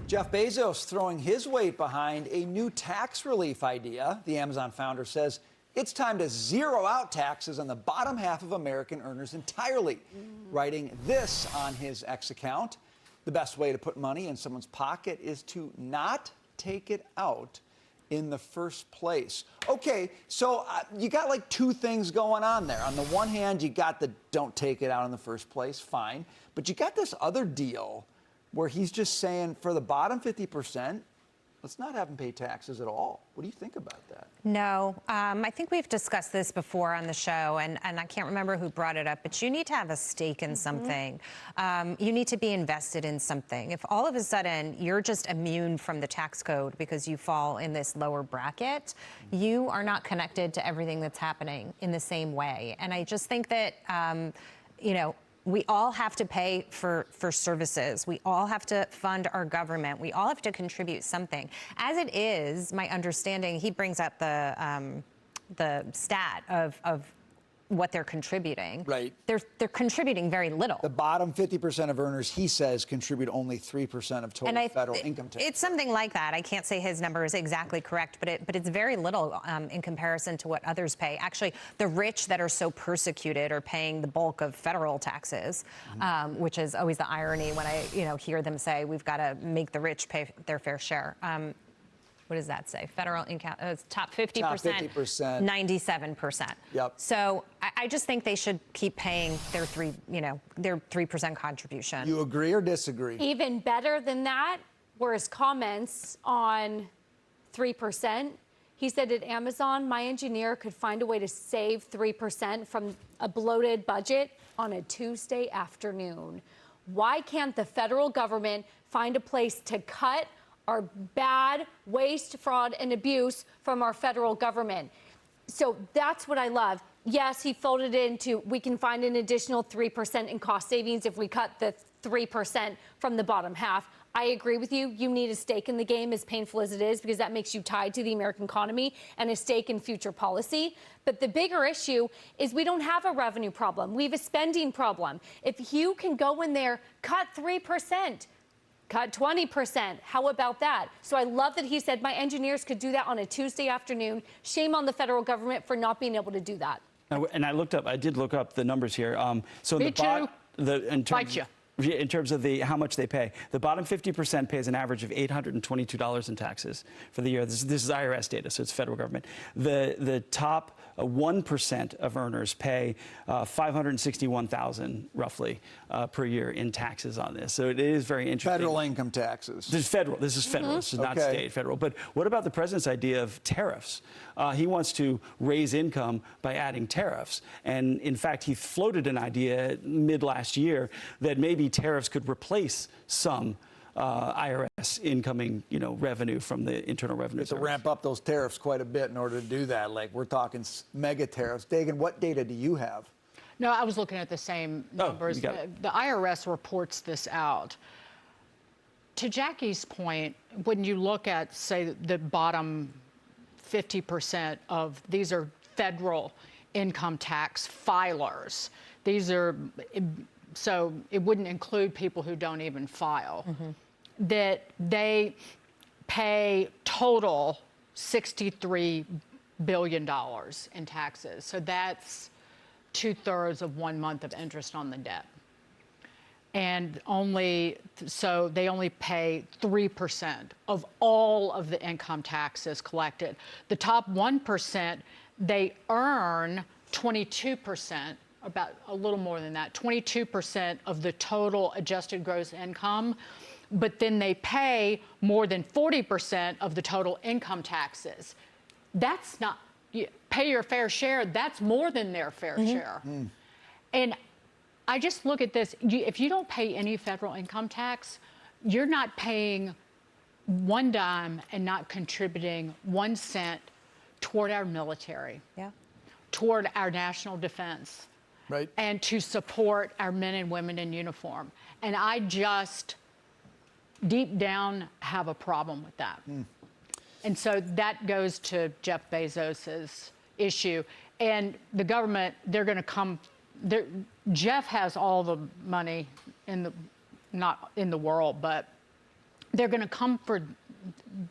Jeff Bezos throwing his weight behind a new tax relief idea. The Amazon founder says it's time to zero out taxes on the bottom half of American earners entirely. Writing this on his X account: the best way to put money in someone's pocket is to not take it out in the first place. Okay, so you got like two things going on there. On the one hand, you got the don't take it out in the first place, fine. But you got this other deal where he's just saying for the bottom 50%, let's not have them pay taxes at all. What do you think about that? No, I think we've discussed this before on the show, and I can't remember who brought it up, but you need to have a stake in something. You need to be invested in something. If all of a sudden you're just immune from the tax code because you fall in this lower bracket, you are not connected to everything that's happening in the same way. And I just think that, we all have to pay for services. We all have to fund our government. We all have to contribute something. As it is, my understanding, he brings up the stat of what they're contributing. Right. They're contributing very little. The bottom 50% of earners, he says, contribute only 3% of total federal income tax. It's something like that. I can't say his number is exactly correct, but it's very little in comparison to what others pay. Actually, the rich that are so persecuted are paying the bulk of federal taxes, which is always the irony when I hear them say we've got to make the rich pay their fair share. What does that say? Federal income, top 50%, top 50%, 97%. Yep. So I just think they should keep paying their 3% contribution. You agree or disagree? Even better than that were his comments on 3%. He said at Amazon, my engineer could find a way to save 3% from a bloated budget on a Tuesday afternoon. Why can't the federal government find a place to cut our bad waste, fraud, and abuse from our federal government? So that's what I love. Yes, he folded into, we can find an additional 3% in cost savings if we cut the 3% from the bottom half. I agree with you. You need a stake in the game, as painful as it is, because that makes you tied to the American economy and a stake in future policy. But the bigger issue is we don't have a revenue problem. We have a spending problem. If you can go in there, cut 3%, cut 20%. How about that? So I love that he said my engineers could do that on a Tuesday afternoon. Shame on the federal government for not being able to do that. And I did look up the numbers here. So Me too. In terms of how much they pay, the bottom 50% pays an average of $822 in taxes for the year. This is IRS data, so it's federal government. The top 1% of earners pay $561,000 roughly per year in taxes on this. So it is very interesting. Federal income taxes. This is federal. This is federal. This is not state, federal. But what about the president's idea of tariffs? He wants to raise income by adding tariffs. And in fact, he floated an idea mid last year that maybe tariffs could replace some IRS incoming, revenue from the Internal Revenue Service. To ramp up those tariffs quite a bit in order to do that. Like, we're talking mega tariffs. Dagan, what data do you have? No, I was looking at the same numbers. The IRS reports this out. To Jackie's point, when you look at, say, the bottom 50% of these are federal income tax filers. These are, so it wouldn't include people who don't even file. That they pay total $63 billion in taxes. So that's 2/3 of 1 month of interest on the debt. And they only pay 3% of all of the income taxes collected. The top 1%, they earn 22%, about a little more than that, 22% of the total adjusted gross income, but then they pay more than 40% of the total income taxes. That's not, pay your fair share, that's more than their fair share. And I just look at this, if you don't pay any federal income tax, you're not paying one dime and not contributing 1 cent toward our military, toward our national defense, and to support our men and women in uniform. And I just, deep down, have a problem with that. And so that goes to Jeff Bezos's issue. And the government, they're going to come, Jeff has all the money in the, not in the world, but they're going to come for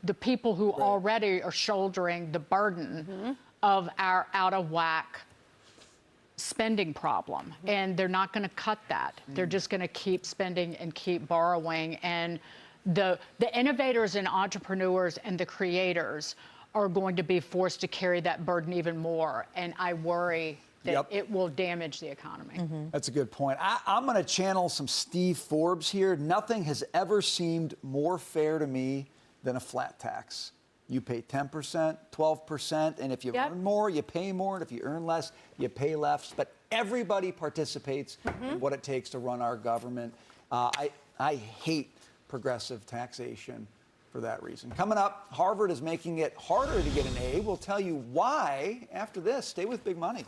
the people who already are shouldering the burden of our out-of-whack spending problem. And they're not going to cut that. They're just going to keep spending and keep borrowing. And the innovators and entrepreneurs and the creators are going to be forced to carry that burden even more. And I worry that it will damage the economy. That's a good point. I'm going to channel some Steve Forbes here. Nothing has ever seemed more fair to me than a flat tax. You pay 10%, 12%, and if you earn more, you pay more, and if you earn less, you pay less. But everybody participates in what it takes to run our government. I hate progressive taxation for that reason. Coming up, Harvard is making it harder to get an A. We'll tell you why after this. Stay with Big Money.